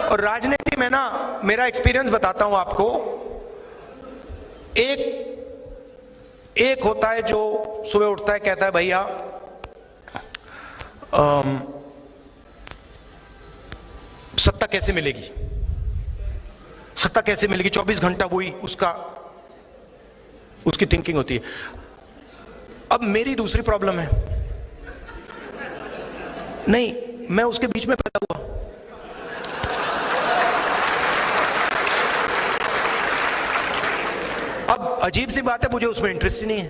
और राजनीति में ना, मेरा एक्सपीरियंस बताता हूं आपको, एक होता है जो सुबह उठता है, कहता है भैया सत्ता कैसे मिलेगी, सत्ता कैसे मिलेगी, 24 घंटा वही उसकी थिंकिंग होती है। अब मेरी दूसरी प्रॉब्लम है, नहीं, मैं उसके बीच में पैदा हुआ। अब अजीब सी बात है, मुझे उसमें इंटरेस्ट ही नहीं है।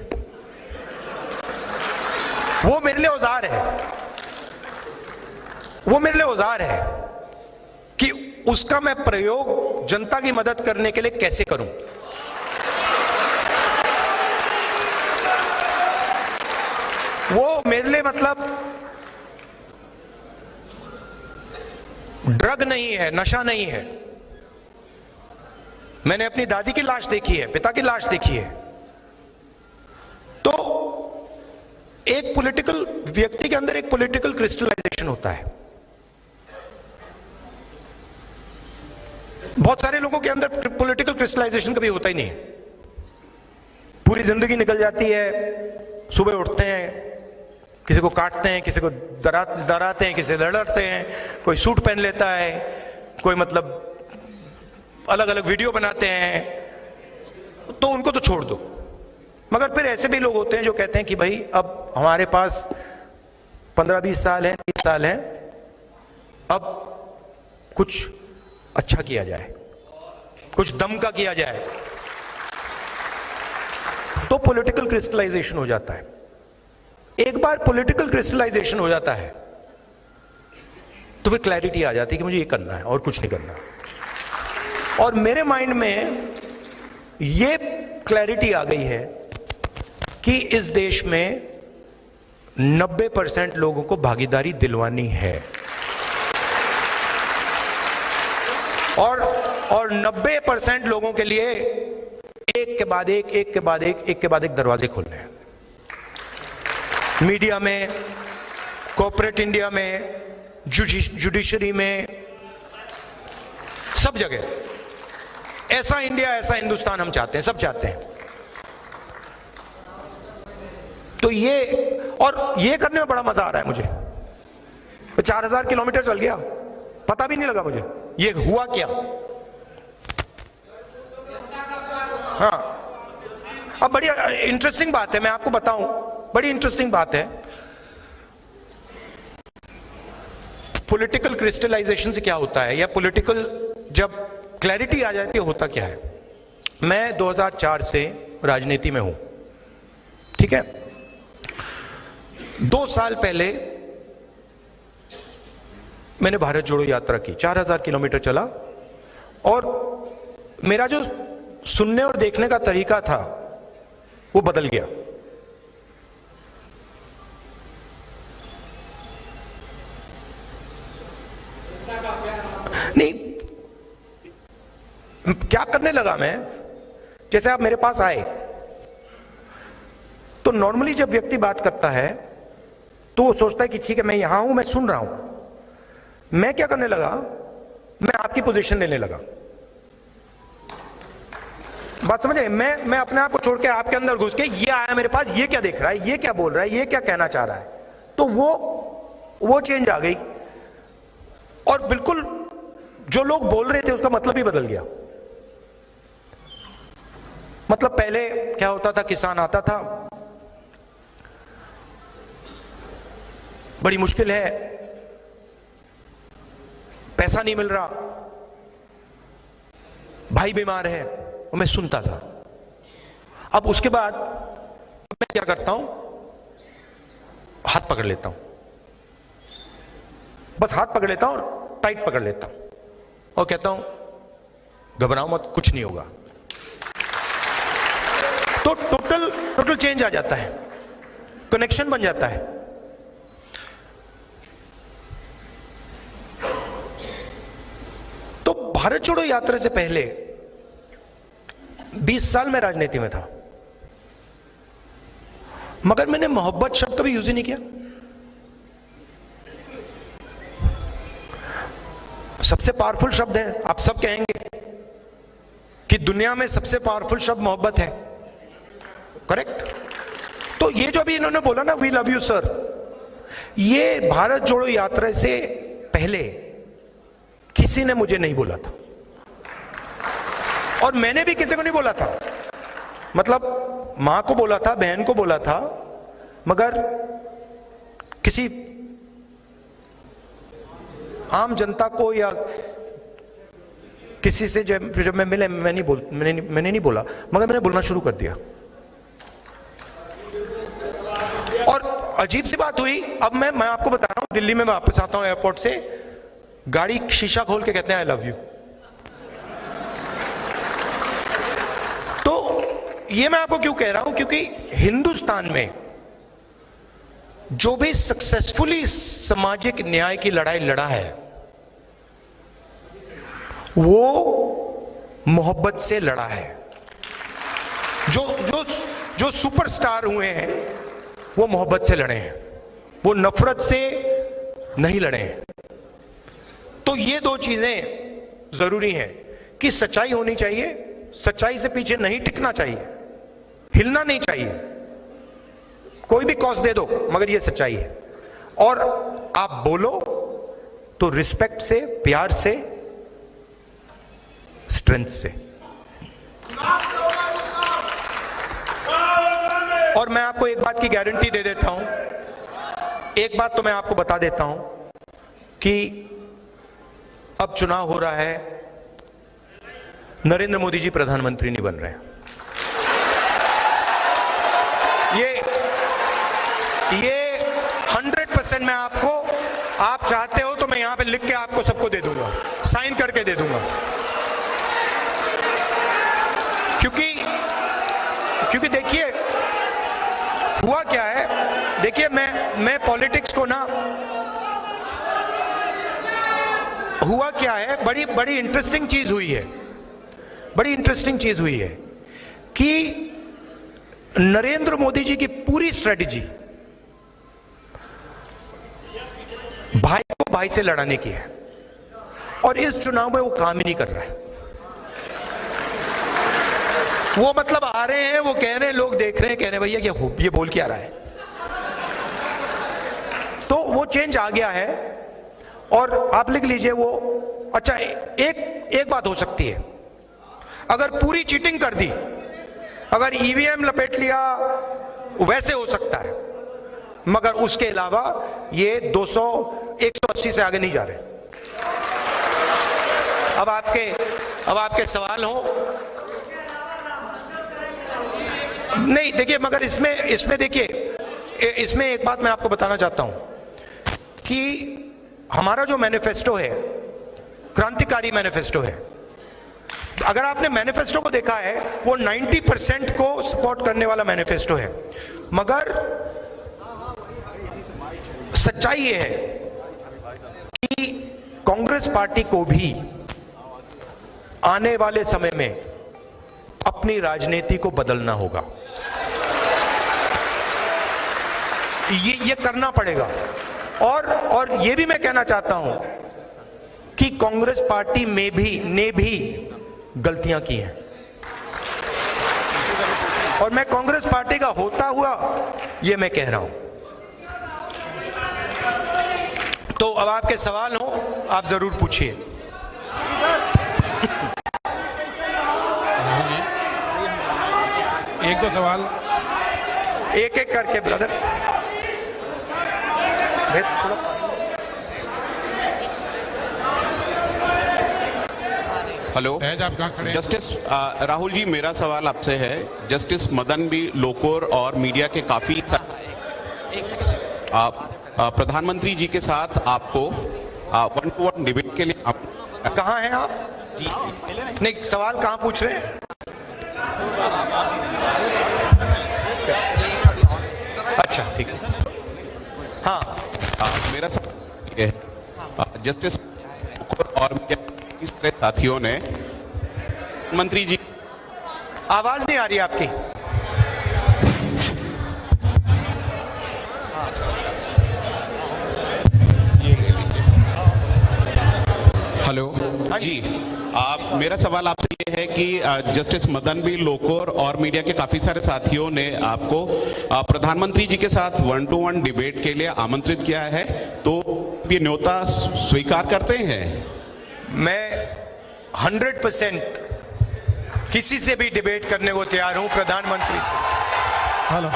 वो मेरे लिए औजार है, वो मेरे लिए औजार है कि उसका मैं प्रयोग जनता की मदद करने के लिए कैसे करूं। वो मेरे लिए मतलब ड्रग नहीं है, नशा नहीं है। मैंने अपनी दादी की लाश देखी है, पिता की लाश देखी है। तो एक पॉलिटिकल व्यक्ति के अंदर एक पॉलिटिकल क्रिस्टलाइजेशन होता है। बहुत सारे लोगों के अंदर पॉलिटिकल क्रिस्टलाइजेशन कभी होता ही नहीं है। पूरी जिंदगी निकल जाती है, सुबह उठते हैं, किसी को काटते हैं, किसी को डराते हैं, किसी से लड़ते हैं, कोई सूट पहन लेता है, कोई मतलब अलग अलग वीडियो बनाते हैं, तो उनको तो छोड़ दो। मगर फिर ऐसे भी लोग होते हैं जो कहते हैं कि भाई अब हमारे पास 15-20 साल हैं, 30 साल हैं, अब कुछ अच्छा किया जाए, कुछ दम का किया जाए। तो पॉलिटिकल क्रिस्टलाइजेशन हो जाता है। एक बार पॉलिटिकल क्रिस्टलाइजेशन हो जाता है तो फिर क्लैरिटी आ जाती है कि मुझे ये करना है और कुछ नहीं करना। और मेरे माइंड में ये क्लैरिटी आ गई है कि इस देश में 90% लोगों को भागीदारी दिलवानी है, और 90% लोगों के लिए एक के बाद एक दरवाजे खोलने हैं। मीडिया में, कॉर्पोरेट इंडिया में, जुडिशरी में, सब जगह ऐसा इंडिया, ऐसा हिंदुस्तान हम चाहते हैं, सब चाहते हैं। तो ये करने में बड़ा मजा आ रहा है मुझे। 4000 किलोमीटर चल गया, पता भी नहीं लगा मुझे ये हुआ क्या। हाँ, अब बड़ी इंटरेस्टिंग बात है, मैं आपको बताऊं, बड़ी इंटरेस्टिंग बात है। पॉलिटिकल क्रिस्टलाइजेशन से क्या होता है, या पॉलिटिकल जब क्लैरिटी आ जाती है, होता क्या है। मैं 2004 से राजनीति में हूं, ठीक है। 2 साल पहले मैंने भारत जोड़ो यात्रा की, 4000 किलोमीटर चला, और मेरा जो सुनने और देखने का तरीका था वो बदल गया। नहीं, क्या करने लगा मैं, जैसे आप मेरे पास आए तो नॉर्मली जब व्यक्ति बात करता है तो वो सोचता है कि ठीक है मैं यहां हूं, मैं सुन रहा हूं। मैं क्या करने लगा, मैं आपकी पोजीशन लेने लगा। बात समझे, मैं अपने आप को छोड़ के आपके अंदर घुस के, ये आया मेरे पास, ये क्या देख रहा है, ये क्या बोल रहा है, ये क्या कहना चाह रहा है, तो वो चेंज आ गई। और बिल्कुल जो लोग बोल रहे थे उसका मतलब ही बदल गया। मतलब पहले क्या होता था, किसान आता था, बड़ी मुश्किल है, पैसा नहीं मिल रहा, भाई बीमार है, और मैं सुनता था। अब उसके बाद मैं क्या करता हूं, हाथ पकड़ लेता हूं, बस हाथ पकड़ लेता हूं और टाइट पकड़ लेता हूं और कहता हूं घबराओ मत, कुछ नहीं होगा। तो टोटल चेंज आ जाता है, कनेक्शन बन जाता है। तो भारत छोड़ो यात्रा से पहले 20 साल में राजनीति में था, मगर मैंने मोहब्बत शब्द कभी यूज ही नहीं किया। सबसे पावरफुल शब्द है, आप सब कहेंगे कि दुनिया में सबसे पावरफुल शब्द मोहब्बत है, करेक्ट। तो ये जो अभी इन्होंने बोला ना, वी लव यू सर, ये भारत जोड़ो यात्रा से पहले किसी ने मुझे नहीं बोला था, और मैंने भी किसी को नहीं बोला था। मतलब मां को बोला था, बहन को बोला था, मगर किसी आम जनता को या किसी से जब मैं मिले, मैंने नहीं बोला, मगर मैंने बोलना शुरू कर दिया। और अजीब सी बात हुई, अब मैं आपको बता रहा हूं, दिल्ली में मैं वापस आता हूं एयरपोर्ट से, गाड़ी शीशा खोल के कहते हैं आई लव यू। तो ये मैं आपको क्यों कह रहा हूं, क्योंकि हिंदुस्तान में जो भी सक्सेसफुली सामाजिक न्याय की लड़ाई लड़ा है, वो मोहब्बत से लड़ा है। जो सुपरस्टार हुए हैं वो मोहब्बत से लड़े हैं, वो नफरत से नहीं लड़े हैं। तो ये 2 चीजें जरूरी हैं कि सच्चाई होनी चाहिए, सच्चाई से पीछे नहीं टिकना चाहिए, हिलना नहीं चाहिए, कोई भी कॉस्ट दे दो, मगर ये सच्चाई है। और आप बोलो तो रिस्पेक्ट से, प्यार से, स्ट्रेंथ से। और मैं आपको एक बात की गारंटी दे देता हूं, एक बात तो मैं आपको बता देता हूं कि अब चुनाव हो रहा है, नरेंद्र मोदी जी प्रधानमंत्री नहीं बन रहे हैं। ये 100% मैं आपको, आप चाहते हो तो मैं यहां पे लिख के आपको सबको दे दूंगा, साइन करके दे दूंगा। क्योंकि देखिए हुआ क्या है, देखिए मैं पॉलिटिक्स को ना, हुआ क्या है, बड़ी इंटरेस्टिंग चीज हुई है, बड़ी इंटरेस्टिंग चीज हुई है कि नरेंद्र मोदी जी की पूरी स्ट्रेटेजी भाई को भाई से लड़ाने की है, और इस चुनाव में वो काम ही नहीं कर रहा है। वो मतलब आ रहे हैं, वो कह रहे हैं, लोग देख रहे हैं, कह रहे हैं भैया ये बोल क्या रहा है। तो वो चेंज आ गया है। और आप लिख लीजिए वो, अच्छा एक बात हो सकती है, अगर पूरी चीटिंग कर दी अगर ईवीएम लपेट लिया वैसे हो सकता है, मगर उसके अलावा ये 200 180 से आगे नहीं जा रहे। अब आपके सवाल हो नहीं, देखिए, मगर इसमें देखिए, इसमें एक बात मैं आपको बताना चाहता हूं कि हमारा जो मैनिफेस्टो है क्रांतिकारी मैनिफेस्टो है। अगर आपने मैनिफेस्टो को देखा है, वो 90% को सपोर्ट करने वाला मैनिफेस्टो है, मगर सच्चाई ये है कि कांग्रेस पार्टी को भी आने वाले समय में अपनी राजनीति को बदलना होगा। ये करना पड़ेगा। और ये भी मैं कहना चाहता हूं कि कांग्रेस पार्टी ने भी गलतियां की हैं, और मैं कांग्रेस पार्टी का होता हुआ ये मैं कह रहा हूं। तो अब आपके सवाल हो, आप जरूर पूछिए। एक दो सवाल एक एक करके ब्रदर। हेलो, आप कहाँ खड़े हैं? जस्टिस राहुल जी, मेरा सवाल आपसे है। जस्टिस मदन बी लोकुर और मीडिया के काफी प्रधानमंत्री जी के साथ आपको 1-to-1 डिबेट के लिए कहाँ हैं आप जी? नहीं, सवाल कहाँ पूछ रहे हैं? अच्छा, ठीक है। हाँ, मेरा सवाल ये है, जस्टिस और मीडिया के साथियों ने मंत्री जी, आवाज नहीं आ रही आपकी। हेलो जी, मेरा सवाल आपसे ये है कि जस्टिस मदन बी लोकुर और मीडिया के काफी सारे साथियों ने आपको प्रधानमंत्री जी के साथ 1-to-1 डिबेट के लिए आमंत्रित किया है, तो ये न्योता स्वीकार करते हैं? मैं 100% किसी से भी डिबेट करने को तैयार हूं, प्रधानमंत्री से। हेलो,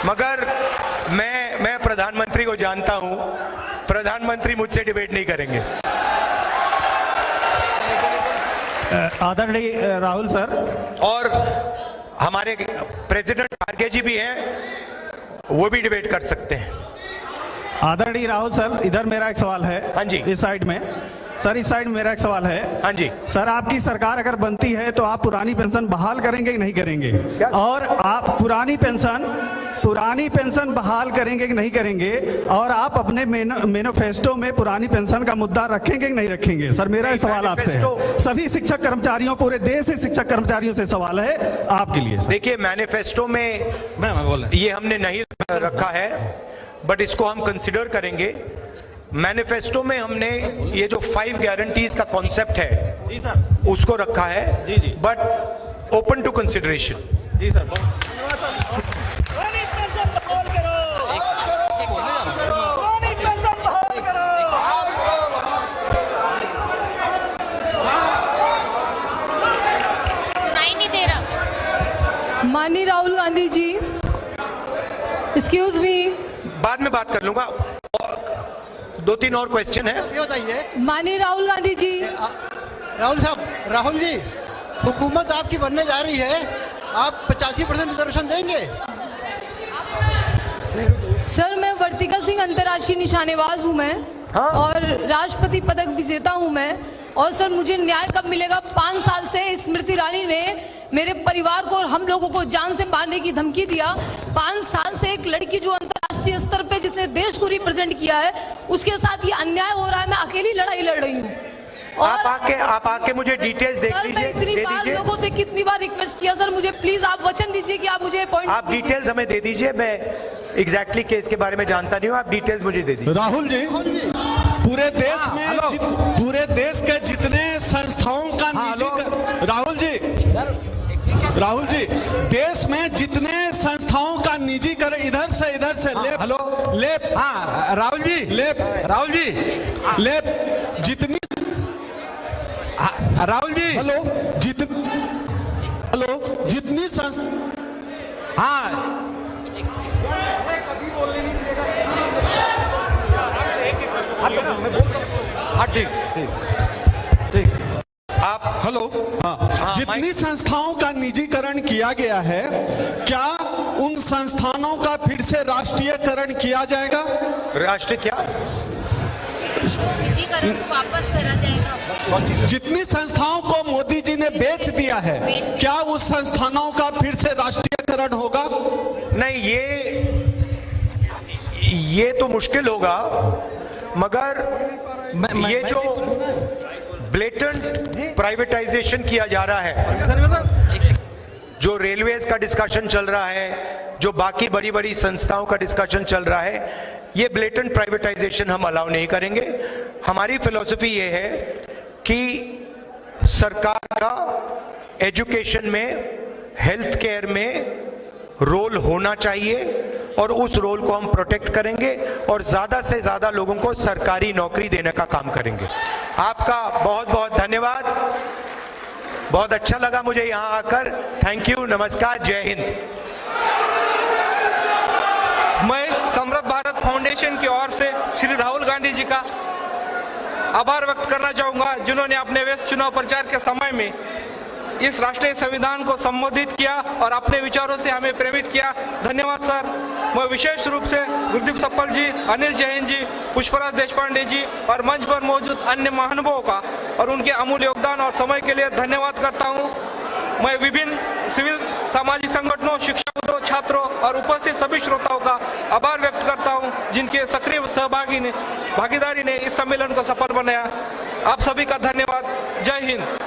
मगर मैं प्रधानमंत्री को जानता हूं, प्रधानमंत्री मुझसे डिबेट नहीं करेंगे। आदरणीय राहुल सर, और हमारे प्रेसिडेंट खारगे जी भी हैं, वो भी डिबेट कर सकते हैं। आदरणीय राहुल सर, इधर मेरा एक सवाल है। हाँ जी। इस साइड में सर, इस साइड में मेरा एक सवाल है। हाँ जी। सर, आपकी सरकार अगर बनती है तो आप पुरानी पेंशन बहाल करेंगे कि नहीं करेंगे? और आप पुरानी पेंशन बहाल करेंगे कि नहीं करेंगे? और आप अपने मैनिफेस्टो में पुरानी पेंशन का मुद्दा रखेंगे कि नहीं रखेंगे? सर, मेरा सवाल आपसे है। सभी शिक्षक कर्मचारियों, पूरे देश से शिक्षक कर्मचारियों से सवाल है आपके लिए। देखिए, मैनिफेस्टो में ये हमने नहीं रखा है, बट इसको हम कंसिडर करेंगे। मैनिफेस्टो में हमने ये जो 5 गारंटीज का कॉन्सेप्ट है, जी सर, उसको रखा है। जी। But open to consideration. जी सर। सुनाई नहीं दे रहा। माननीय राहुल गांधी जी, एक्सक्यूज मी। बाद में बात कर लूंगा, 2-3 और क्वेश्चन है। ये बताइए माननीय राहुल गांधी जी, राहुल साहब, राहुल जी, हुकूमत आपकी बनने जा रही है, आप 85% रिजर्वेशन देंगे? सर मैं वर्तिका सिंह अंतर्राष्ट्रीय निशानेबाज हूँ मैं। हाँ। और राष्ट्रपति पदक विजेता हूँ मैं। और सर मुझे न्याय कब मिलेगा? 5 साल से स्मृति ईरानी ने मेरे परिवार को और हम लोगों को जान से मारने की धमकी दिया। 5 साल से एक लड़की जो अंतर्राष्ट्रीय स्तर पे जिसने देश को रिप्रेजेंट किया है, उसके साथ ये अन्याय हो रहा है। मैं अकेली लड़ाई लड़ रही हूँ। आप आके मुझे डिटेल्स देख सर, लीजिए, मैं इतनी दे बार दीजिए। लोगों से कितनी बार रिक्वेस्ट किया, सर मुझे प्लीज आप वचन दीजिए कि आप मुझे अपॉइंट आप डिटेल्स हमें दे दीजिए। मैं एग्जैक्टली केस के बारे में जानता नहीं हूँ, आप डिटेल्स मुझे दे दीजिए। राहुल जी, पूरे देश में पूरे देश के जितने संस्थाओं का राहुल जी, देश में जितने संस्थाओं का निजीकरण इधर से जितनी हेलो, जितनी हाँ ठीक आप हेलो, हाँ, जितनी संस्थाओं का निजीकरण किया गया है, क्या उन संस्थानों का फिर से राष्ट्रीयकरण किया जाएगा? राष्ट्रीय क्या निजीकरण को वापस करा जाएगा? जितनी संस्थाओं को मोदी जी ने बेच दिया है, क्या उस संस्थानों का फिर से राष्ट्रीयकरण होगा? नहीं, ये तो मुश्किल होगा, मगर ये जो ब्लेटेंट प्राइवेटाइजेशन किया जा रहा है, जो रेलवेज का डिस्कशन चल रहा है, जो बाकी बड़ी बड़ी संस्थाओं का डिस्कशन चल रहा है, ये ब्लेटेंट प्राइवेटाइजेशन हम अलाउ नहीं करेंगे। हमारी फिलॉसफी ये है कि सरकार का एजुकेशन में, हेल्थ केयर में रोल होना चाहिए और उस रोल को हम प्रोटेक्ट करेंगे और ज्यादा से ज्यादा लोगों को सरकारी नौकरी देने का काम करेंगे। आपका बहुत बहुत धन्यवाद, बहुत अच्छा लगा मुझे यहां आकर। थैंक यू, नमस्कार, जय हिंद। मैं समृद्ध भारत फाउंडेशन की ओर से श्री राहुल गांधी जी का आभार व्यक्त करना चाहूंगा, जिन्होंने अपने व्यस्त चुनाव प्रचार के समय में इस राष्ट्रीय संविधान को संबोधित किया और अपने विचारों से हमें प्रेरित किया। धन्यवाद सर। मैं विशेष रूप से गुरदीप सप्पल जी, अनिल जैन जी, पुष्पराज देशपांडे जी और मंच पर मौजूद अन्य महानुभावों का और उनके अमूल्य योगदान और समय के लिए धन्यवाद करता हूं। मैं विभिन्न सिविल सामाजिक संगठनों, शिक्षकों, छात्रों और उपस्थित सभी श्रोताओं का आभार व्यक्त करता हूं, जिनके सक्रिय भागीदारी ने इस सम्मेलन को सफल बनाया। आप सभी का धन्यवाद। जय हिंद।